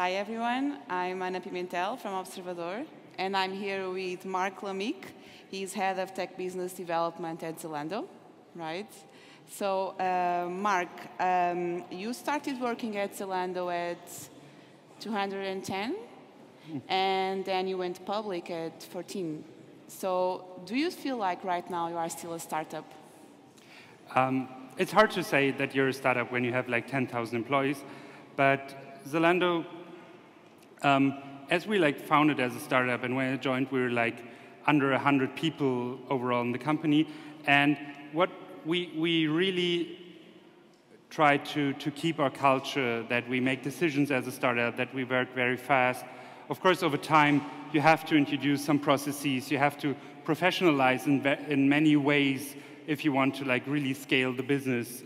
Hi everyone, I'm Ana Pimentel from Observador, and I'm here with Marc Lamik. He's head of tech business development at Zalando, right? So, Marc, you started working at Zalando at 210, and then you went public at 14. So, do you feel like right now you are still a startup? It's hard to say that you're a startup when you have like 10,000 employees, but Zalando, as we founded as a startup, and when I joined, we were like under 100 people overall in the company, and what we really try to keep our culture, that we make decisions as a startup, that we work very fast. Of course, over time, you have to introduce some processes, you have to professionalize in many ways if you want to really scale the business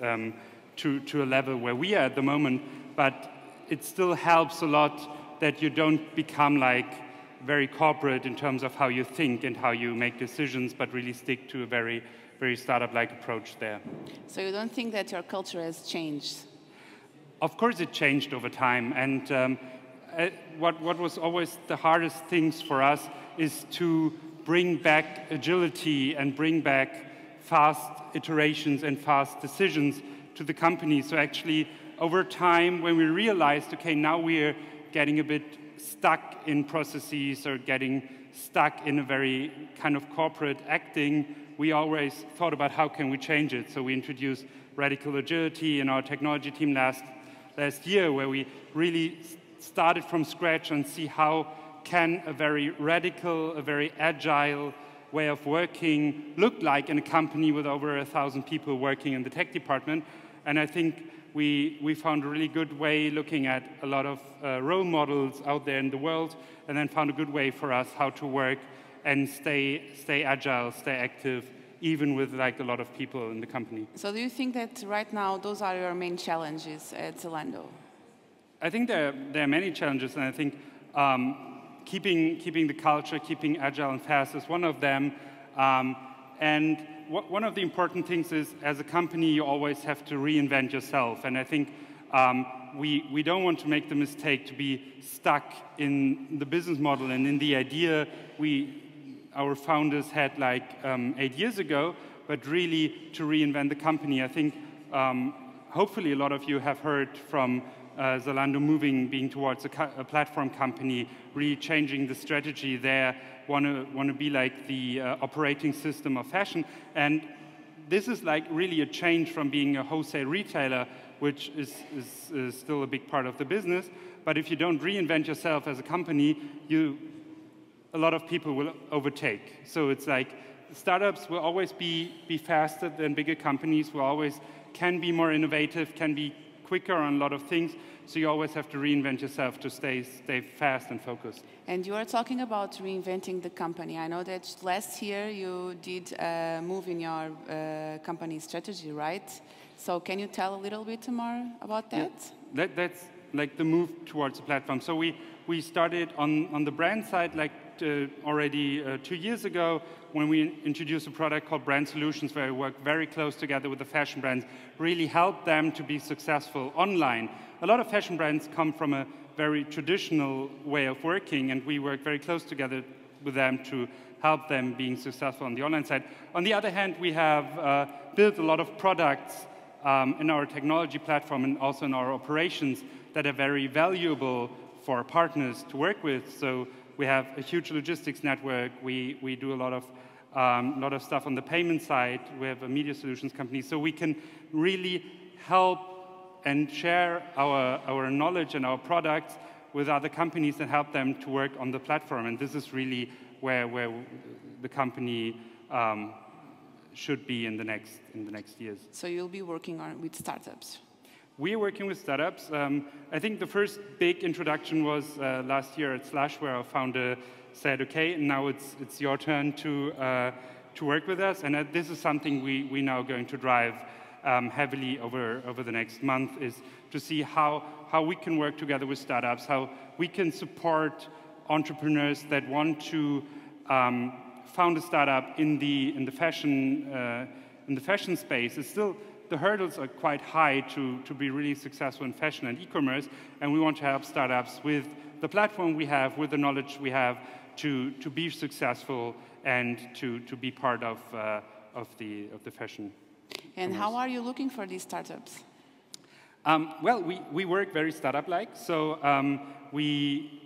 to a level where we are at the moment, but it still helps a lot that you don't become very corporate in terms of how you think and how you make decisions, but really stick to a very startup-like approach there. So you don't think that your culture has changed? Of course it changed over time, and what was always the hardest things for us is to bring back agility and bring back fast iterations and fast decisions to the company. So actually, over time, when we realized, okay, now we're getting a bit stuck in processes or getting stuck in a very kind of corporate acting, we always thought about how can we change it. So we introduced radical agility in our technology team last year, where we really started from scratch and see how can a very radical, a very agile way of working look like in a company with over 1,000 people working in the tech department. And I think we found a really good way looking at a lot of role models out there in the world, and then found a good way for us how to work and stay agile, stay active, even with a lot of people in the company. So do you think that right now those are your main challenges at Zalando? I think there are many challenges, and I think keeping the culture, keeping agile and fast is one of them. And one of the important things is, as a company, you always have to reinvent yourself. And I think we don't want to make the mistake to be stuck in the business model and in the idea our founders had 8 years ago, but really to reinvent the company. I think hopefully a lot of you have heard from Zalando being towards a platform company, really changing the strategy there, want to be like the operating system of fashion. And this is really a change from being a wholesale retailer, which is still a big part of the business. But if you don't reinvent yourself as a company, a lot of people will overtake. So it's startups will always be faster than bigger companies, will always can be more innovative, can be quicker on a lot of things, so you always have to reinvent yourself to stay fast and focused. And you are talking about reinventing the company. I know that last year you did a move in your company strategy, right? So can you tell a little bit more about that? Yeah. That's the move towards the platform. So we started on the brand side already 2 years ago, when we introduced a product called Brand Solutions, where we work very close together with the fashion brands, really help them to be successful online. A lot of fashion brands come from a very traditional way of working, and we work very close together with them to help them being successful on the online side. On the other hand, we have built a lot of products in our technology platform and also in our operations that are very valuable for our partners to work with. So we have a huge logistics network. We do a lot of stuff on the payment side. We have a media solutions company. So we can really help and share our knowledge and our products with other companies and help them to work on the platform. And this is really where the company should be in the next years. So you'll be working with startups? We are working with startups. I think the first big introduction was last year at Slush, where our founder said, okay, now it's your turn to work with us. And this is something we now going to drive heavily over the next month, is to see how we can work together with startups, how we can support entrepreneurs that want to found a startup in the fashion space. It's still the hurdles are quite high to be really successful in fashion and e-commerce, and we want to help startups with the platform we have, with the knowledge we have, to be successful and to be part of the fashion. And how are you looking for these startups? Well, we work very startup-like. So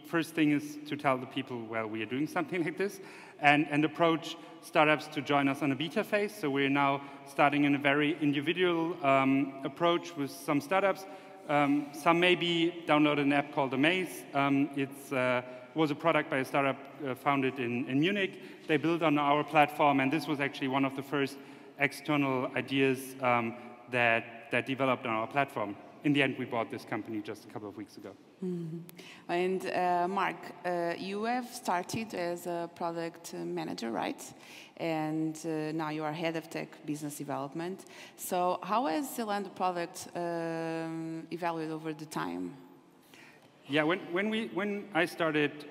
first thing is to tell the people, well, we are doing something like this, and approach startups to join us on a beta phase. So we're now starting in a very individual approach with some startups. Some maybe download an app called Amaze. It was a product by a startup founded in Munich. They built on our platform, and this was actually one of the first external ideas that developed on our platform. In the end, we bought this company just a couple of weeks ago. Mm-hmm. And Marc, you have started as a product manager, right? And now you are head of tech business development. So how has Zalando product evaluated over the time? Yeah, when I started,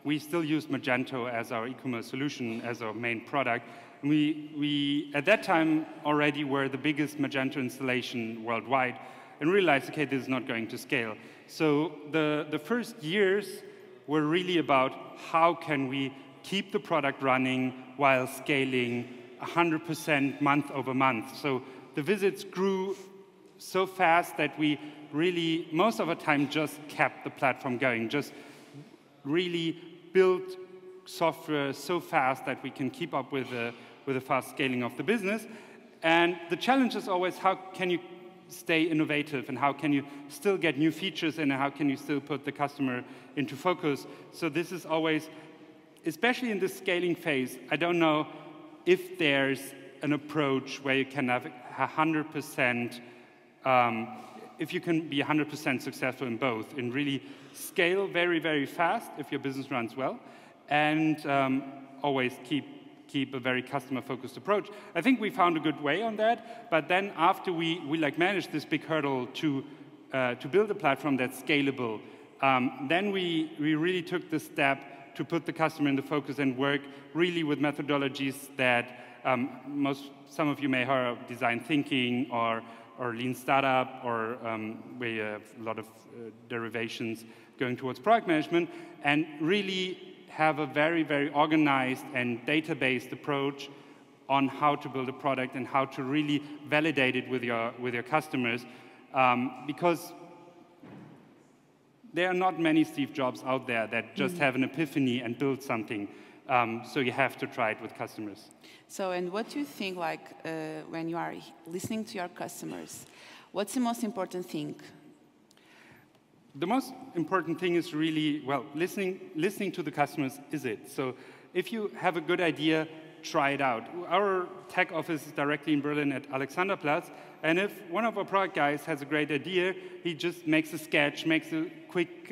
we still used Magento as our e-commerce solution, as our main product. We at that time already were the biggest Magento installation worldwide, and realized, okay, this is not going to scale. So the first years were really about how can we keep the product running while scaling 100% month over month. So the visits grew so fast that we really, most of the time, just kept the platform going, just really built software so fast that we can keep up with the fast scaling of the business. And the challenge is always, how can you stay innovative, and how can you still get new features in, and how can you still put the customer into focus? So this is always, especially in the scaling phase, I don't know if there's an approach where you can have 100%, if you can be 100% successful in both, and really scale very, very fast if your business runs well, and always keep a very customer-focused approach. I think we found a good way on that, but then after we managed this big hurdle to build a platform that's scalable, then we really took the step to put the customer in the focus and work really with methodologies that some of you may hear of design thinking or lean startup, or we have a lot of derivations going towards product management, and really have a very, very organized and data-based approach on how to build a product and how to really validate it with your customers, because there are not many Steve Jobs out there that just have an epiphany and build something. So you have to try it with customers. So, and what do you think, like, when you are listening to your customers, what's the most important thing? The most important thing is really, well, listening to the customers is it. So if you have a good idea, try it out. Our tech office is directly in Berlin at Alexanderplatz, and if one of our product guys has a great idea, he just makes a sketch, makes a quick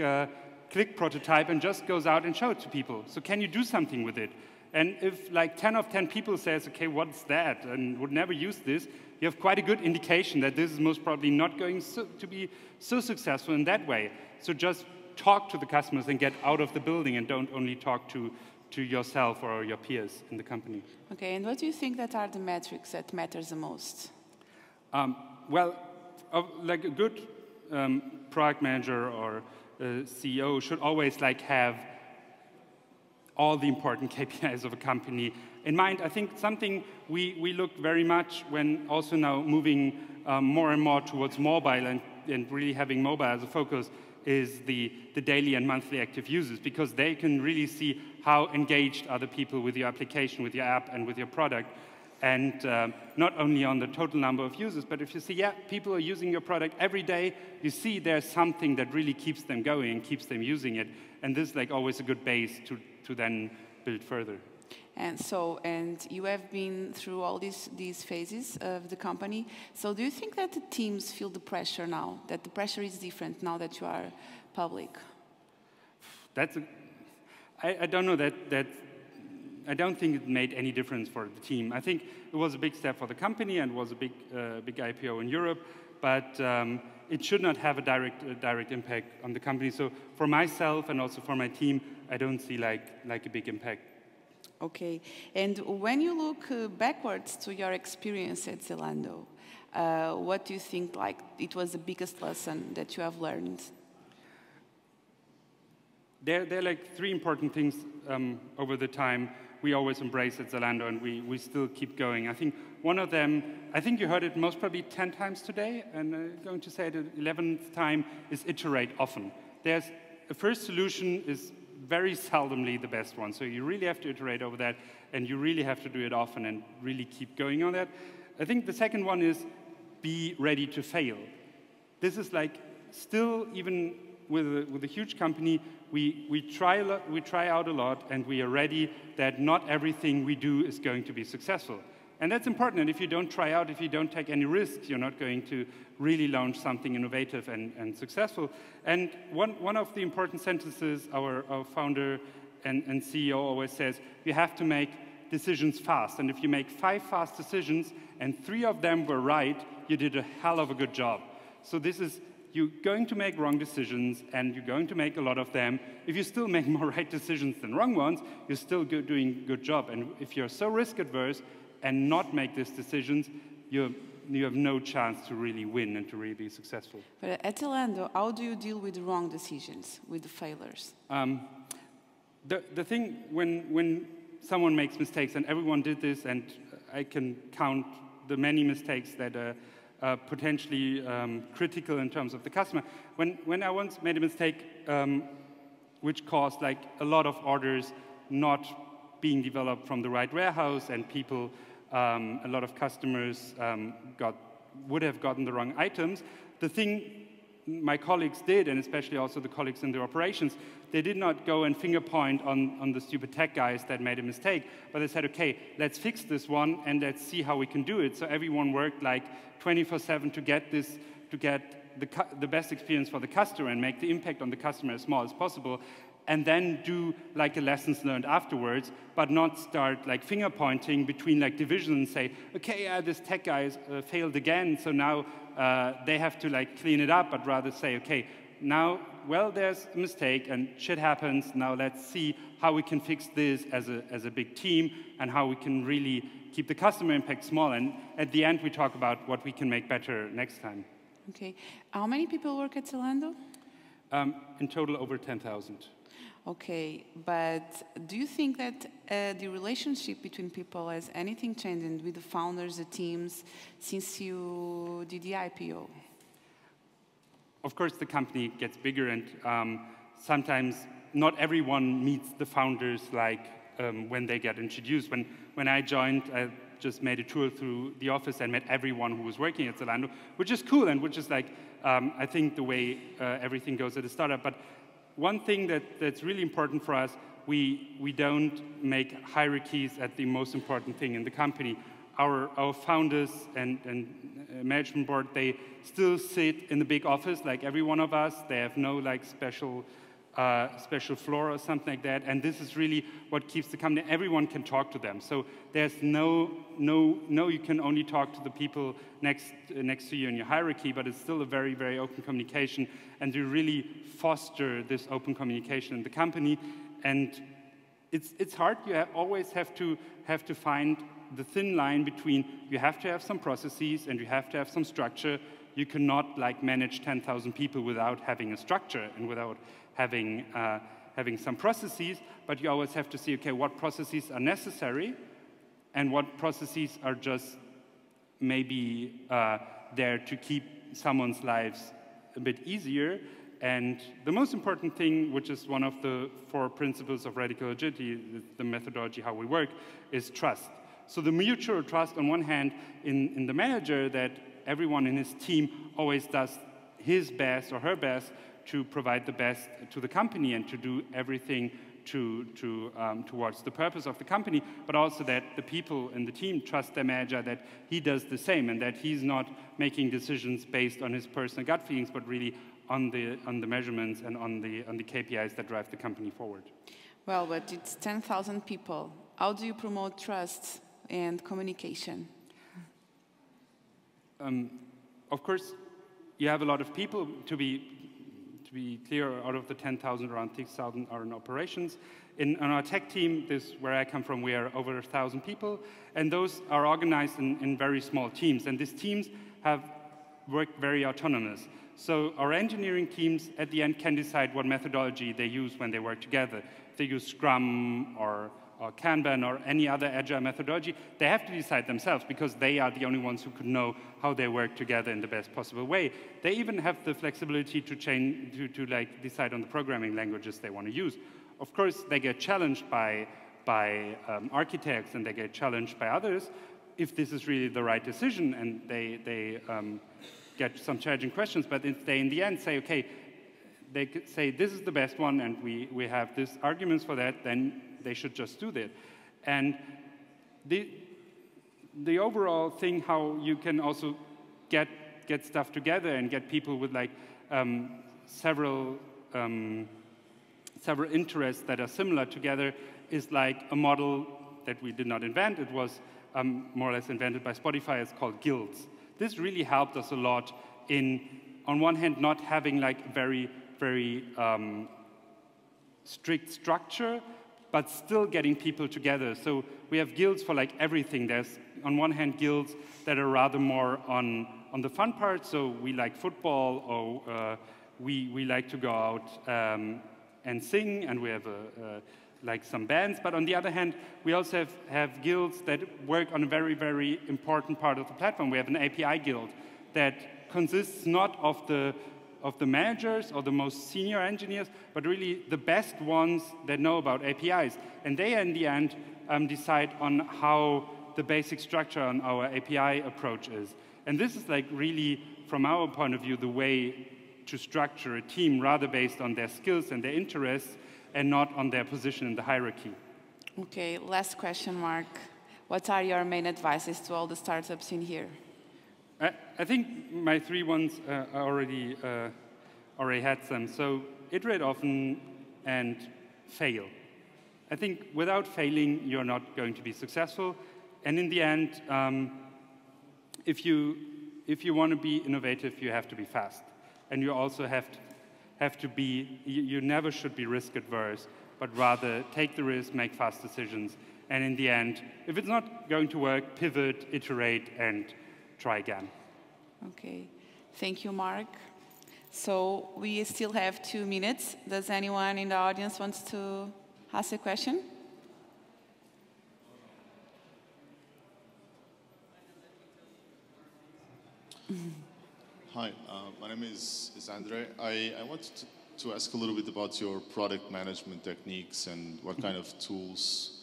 click prototype, and just goes out and shows it to people. So can you do something with it? And if like 10 of 10 people says, okay, what's that, and would never use this, you have quite a good indication that this is most probably not going to be so successful in that way. So just talk to the customers and get out of the building, and don't only talk to yourself or your peers in the company. Okay, and what do you think that are the metrics that matters the most? Well, like a good product manager or CEO should always have all the important KPIs of a company in mind. I think something we look very much when also now moving more and more towards mobile and really having mobile as a focus is the daily and monthly active users, because they can really see how engaged are the people with your application, with your app, and with your product. And not only on the total number of users, but if you see, yeah, people are using your product every day, you see there's something that really keeps them going and keeps them using it. And this is always a good base to then build further. And you have been through all these phases of the company. So do you think that the teams feel the pressure now, that the pressure is different now that you are public? I don't know that I don't think it made any difference for the team. I think it was a big step for the company and was a big IPO in Europe, but it should not have a direct impact on the company. So for myself and also for my team, I don't see like a big impact Okay. And when you look backwards to your experience at Zalando, what do you think like it was the biggest lesson that you have learned? There are like three important things over the time we always embrace at Zalando, and we still keep going. I think one of them, I think you heard it most probably 10 times today, and I'm going to say the 11th time, is iterate often. There's a first solution is very seldomly the best one, so you really have to iterate over that, and you really have to do it often and really keep going on that. I think the second one is be ready to fail. This is like still, even with a huge company, we try out a lot, and we are ready that not everything we do is going to be successful. And that's important. And if you don't try out, if you don't take any risks, you're not going to really launch something innovative and successful. And one of the important sentences our founder and CEO always says, you have to make decisions fast. And if you make 5 fast decisions and 3 of them were right, you did a hell of a good job. So this is, you're going to make wrong decisions, and you're going to make a lot of them. If you still make more right decisions than wrong ones, you're still doing a good job. And if you're so risk-averse and not make these decisions, you have no chance to really win and to really be successful. But at Zalando, how do you deal with the wrong decisions, with the failures? The thing, when someone makes mistakes, and everyone did this, and I can count the many mistakes that are potentially critical in terms of the customer. When I once made a mistake which caused like a lot of orders not being developed from the right warehouse, and people, a lot of customers would have gotten the wrong items, the thing my colleagues did, and especially also the colleagues in the operations, they did not go and finger point on the stupid tech guys that made a mistake, but they said, okay, let's fix this one and let's see how we can do it. So everyone worked like 24/7 to get the best experience for the customer and make the impact on the customer as small as possible, and then do like a lessons learned afterwards, but not start like finger pointing between like divisions and say, okay, yeah, this tech guy failed again, so now they have to like clean it up, but rather say, okay, now, well, there's a mistake and shit happens, now let's see how we can fix this as a big team and how we can really keep the customer impact small. And at the end, we talk about what we can make better next time. Okay. How many people work at Zalando? In total, over 10,000. Okay, but do you think that the relationship between people has anything changed with the founders, the teams, since you did the IPO? Of course, the company gets bigger, and sometimes not everyone meets the founders like when they get introduced. When I joined, I just made a tour through the office and met everyone who was working at Zalando, which is cool, and which is like, I think, the way everything goes at a startup. But one thing that's really important for us, we don't make hierarchies at the most important thing in the company. Our founders and management board, they still sit in the big office like every one of us. They have no like special floor or something like that. And this is really what keeps the company. Everyone can talk to them. So there's no, you can only talk to the people next to you in your hierarchy, but it's still a very, very open communication. And we really foster this open communication in the company. And it's hard. You always have to find the thin line between you have to have some processes and you have to have some structure. You cannot like manage 10,000 people without having a structure and without having some processes, but you always have to see, okay, what processes are necessary and what processes are just maybe there to keep someone's lives a bit easier. And the most important thing, which is one of the 4 principles of radical agility, the methodology, how we work, is trust. So the mutual trust on one hand in the manager, that everyone in his team always does his best or her best to provide the best to the company and to do everything towards the purpose of the company, but also that the people in the team trust their manager, that he does the same and that he's not making decisions based on his personal gut feelings, but really on the measurements and on the KPIs that drive the company forward. Well, but it's 10,000 people. How do you promote trust and communication? Of course, you have a lot of people. To be be clear, out of the 10,000, around 6,000 are in operations. On our tech team, where I come from, we are over 1,000 people, and those are organized in very small teams. And these teams have worked very autonomous. So our engineering teams, at the end, can decide what methodology they use when they work together. If they use Scrum or Kanban or any other agile methodology, they have to decide themselves because they are the only ones who could know how they work together in the best possible way. They even have the flexibility to change, to like decide on the programming languages they want to use. Of course, they get challenged by architects and they get challenged by others if this is really the right decision, and they get some challenging questions. But if they, in the end, say, okay, they could say this is the best one, and we have these arguments for that, then they should just do that. And the overall thing, how you can also get stuff together and get people with like several interests that are similar together, is like a model that we did not invent. It was more or less invented by Spotify. It's called guilds. This really helped us a lot in, on one hand, not having like very strict structure, but still getting people together. So we have guilds for like everything. There's, on one hand, guilds that are rather more on the fun part. So we like football, or we like to go out and sing, and we have like some bands. But on the other hand, we also have guilds that work on a very important part of the platform. We have an API guild that consists not of the managers or the most senior engineers, but really the best ones that know about APIs. And they, in the end, decide on how the basic structure on our API approach is. And this is like really, from our point of view, the way to structure a team, rather based on their skills and their interests, and not on their position in the hierarchy. Okay, last question, Marc. What are your main advices to all the startups in here? I think my 3 ones already had some. So iterate often and fail. I think without failing, you're not going to be successful. And in the end, if you want to be innovative, you have to be fast. And you also have to be, you never should be risk adverse, but rather take the risk, make fast decisions. And in the end, if it's not going to work, pivot, iterate, and try again. Okay, thank you, Marc. So we still have 2 minutes. Does anyone in the audience wants to ask a question? Hi, my name is Andre. I wanted to ask a little bit about your product management techniques and what kind of tools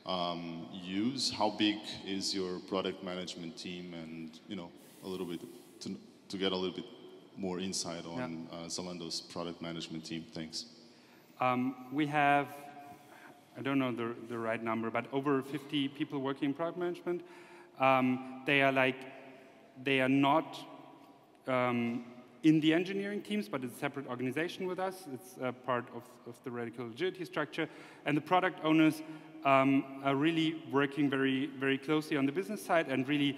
you use. How big is your product management team, and a little bit to get a little bit more insight on Zalando's product management team. Thanks. We have, I don't know the right number, but over 50 people working in product management. They are not in the engineering teams, but it's a separate organization with us. It's part of the Radical Agility structure. And the product owners are really working very closely on the business side and really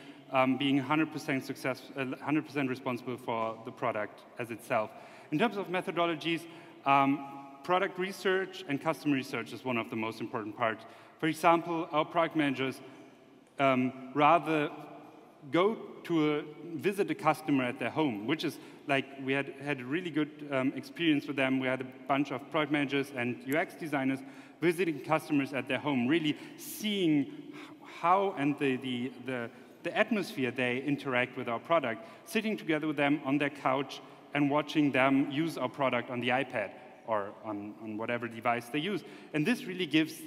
being 100% responsible for the product as itself. In terms of methodologies, product research and customer research is one of the most important parts. For example, our product managers rather go to visit a customer at their home, which is like, we had a really good experience with them. We had a bunch of product managers and UX designers visiting customers at their home, really seeing how and the atmosphere they interact with our product, sitting together with them on their couch and watching them use our product on the iPad or on whatever device they use. And this really gives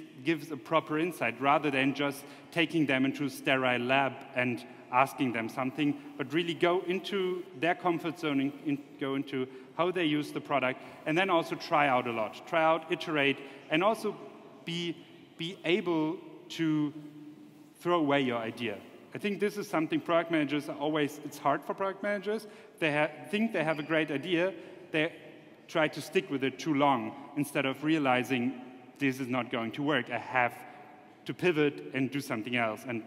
a proper insight, rather than just taking them into a sterile lab and asking them something, but really go into their comfort zone and go into how they use the product, and then also try out a lot. Try out, iterate, and also be able to throw away your idea. I think this is something product managers are always, it's hard for product managers. They think they have a great idea, they try to stick with it too long, instead of realizing this is not going to work. I have to pivot and do something else and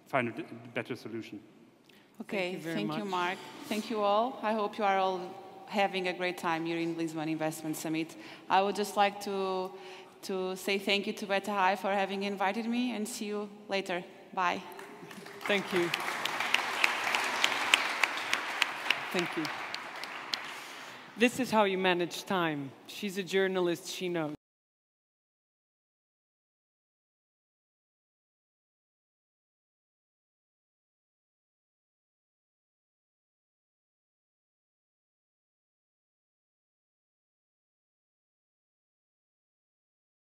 find a better solution. Okay, thank you, Marc. Thank you all. I hope you are all having a great time here in Lisbon Investment Summit. I would just like to say thank you to Beta High for having invited me, and see you later. Bye. Thank you. Thank you. This is how you manage time. She's a journalist, she knows.